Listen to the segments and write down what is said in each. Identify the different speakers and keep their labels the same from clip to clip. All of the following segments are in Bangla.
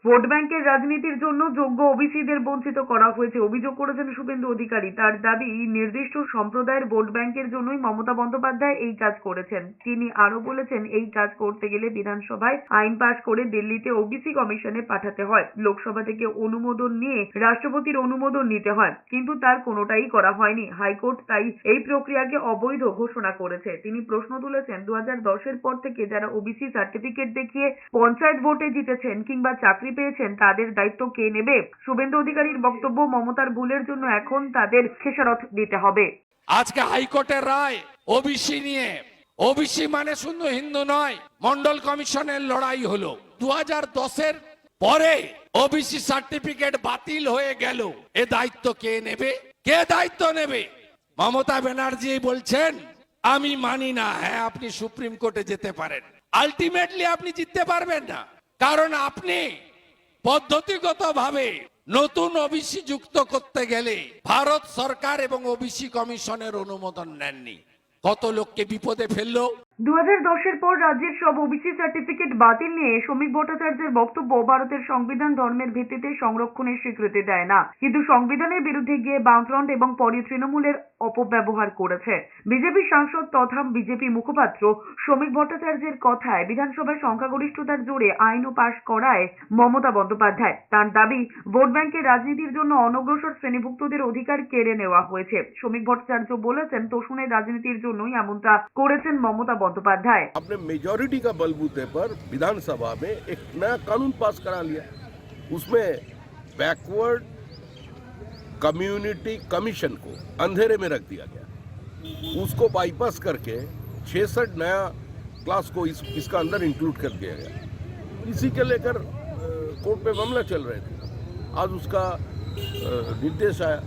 Speaker 1: ভোট ব্যাংকের রাজনীতির জন্য যোগ্য ওবিসিদের বঞ্চিত করা হয়েছে অভিযোগ করেছেন শুভেন্দু অধিকারী। তার দাবি, নির্দিষ্ট সম্প্রদায়ের ভোট ব্যাংকের জন্যই মমতা বন্দ্যোপাধ্যায় এই কাজ করেছেন। তিনি আরো বলেছেন, এই কাজ করতে গেলে বিধানসভায় আইন পাশ করে দিল্লিতে ওবিসি কমিশনে পাঠাতে হয়, লোকসভা থেকে অনুমোদন নিয়ে রাষ্ট্রপতির অনুমোদন নিতে হয়, কিন্তু তার কোনোটাই করা হয়নি। হাইকোর্ট তাই এই প্রক্রিয়াকে অবৈধ ঘোষণা করেছে। তিনি প্রশ্ন তুলেছেন, 2010-এর পর থেকে যারা ওবিসি সার্টিফিকেট দেখিয়ে পঞ্চায়েত ভোটে জিতেছেন কিংবা চাকরি পেয়েছেন, তাদের দায়িত্ব কে নেবে? শুভেন্দু অধিকারীর বক্তব্য, মমতার ভুলের জন্য এখন তাদের খেসারত দিতে হবে।
Speaker 2: আজকে হাইকোর্টের রায় ওবিসি নিয়ে, ওবিসি মানে শুধু হিন্দু নয়, মন্ডল কমিশনের লড়াই হলো। 2010-এর পরে ওবিসি সার্টিফিকেট বাতিল হয়ে গেল, এ দায়িত্ব কে নেবে? কে দায়িত্ব নেবে? মমতা ব্যানার্জি বলছেন আমি মানি না। হ্যাঁ, আপনি সুপ্রিম কোর্টে যেতে পারেন, আলটিমেটলি আপনি জিততে পারবেন না, কারণ আপনি পদ্ধতিগতভাবে নতুন ওবিসি যুক্ত করতে গেলে ভারত সরকার এবং ওবিসি কমিশনের অনুমোদন নেননি। কত লোককে বিপদে ফেললো।
Speaker 1: 2010-এর পর রাজ্যের সব ওবিসি সার্টিফিকেট বাতিল নিয়ে শ্রমিক ভট্টাচার্যের বক্তব্য, ভারতের সংবিধান ধর্মের ভিত্তিতে সংরক্ষণের স্বীকৃতি দেয় না, কিন্তু সংবিধানের বিরুদ্ধে গিয়ে বামফ্রন্ট এবং পরে তৃণমূলের অপব্যবহার করেছে। বিজেপি সাংসদ তথা বিজেপি মুখপাত্র শ্রমিক ভট্টাচার্যের কথায় বিধানসভায় সংখ্যাগরিষ্ঠতার জোরে আইনও পাশ করায় মমতা বন্দ্যোপাধ্যায়। তার দাবি, ভোট ব্যাংকের রাজনীতির জন্য অনগ্রসর শ্রেণীভুক্তদের অধিকার কেড়ে নেওয়া হয়েছে। শ্রমিক ভট্টাচার্য বলেছেন, তোষণের রাজনীতির জন্যই এমনটা করেছেন মমতা বন্দ্যোপাধ্যায়।
Speaker 3: आपने मेजॉरिटी का बलबूते पर विधानसभा में एक नया कानून पास करा लिया। उसमें बैकवर्ड कम्युनिटी कमीशन को अंधेरे में रख दिया गया, उसको बाईपास करके 66 नया क्लास को इसका अंदर इंक्लूड कर दिया गया। इसी के लेकर कोर्ट में मामला चल रहे थे। आज उसका निर्देश आया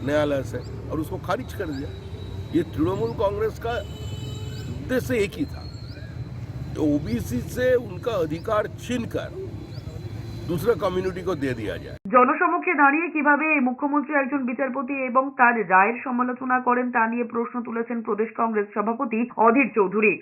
Speaker 3: न्यायालय से और उसको खारिज कर दिया। ये तृणमूल कांग्रेस का उद्देश्य एक ही था, तो ओबीसी से उनका अधिकार छीनकर दूसरे कम्युनिटी को दे दिया जाए।
Speaker 1: জনসমক্ষে দাঁড়িয়ে কিভাবে মুখ্যমন্ত্রী একজন বিচারপতি এবং তার রায়ের সমালোচনা করেন তা নিয়ে প্রশ্ন তুলেছেন প্রদেশ কংগ্রেস সভাপতি অধীর চৌধুরী।